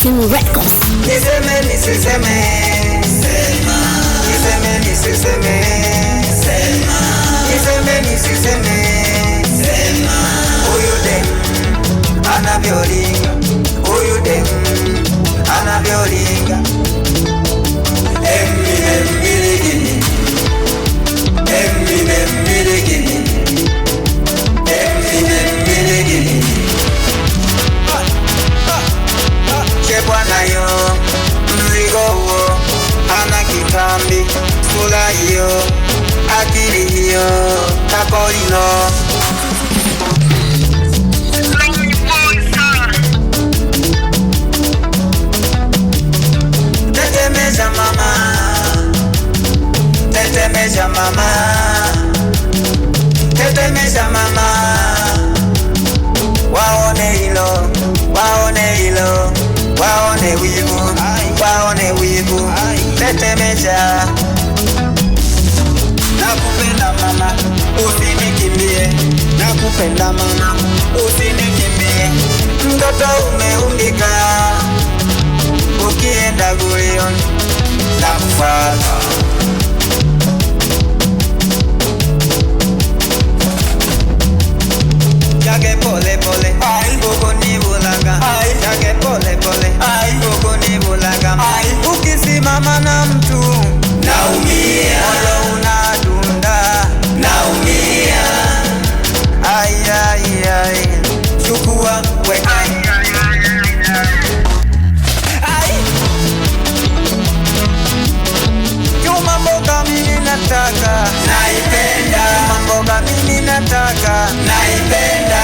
Team Records. Niseme nisiseme, sema. Niseme nisiseme, sema. Niseme nisiseme, sema. Huyu dem anavyolinga, huyu dem anavyolinga. Eminem miligini, Eminem miligini, Eminem miligini. Bwana yo, mzigo huo, ana kitambi, sura hiyo, akili hiyo, takolino. Tetemesha mama, tetemesha mama, tetemesha mama. Waone hilo, waone hilo, waone wivu, waone wivu, tetemesha. Nakupenda mama, usinikimbie. Nakupenda mama, usinikimbie. Mtoto umeumbika, ukienda gulioni nakufuata. Jage pole pole, huko ni bulaga. Jage pole pole, huko ni bulaga. Ukisimama na mtu naumia, moyo unadunda naumia. Ai ai ai, chukua weka. Ai, chuma mboga mimi nataka, naipenda. Chuma mboga mimi nataka, naipenda.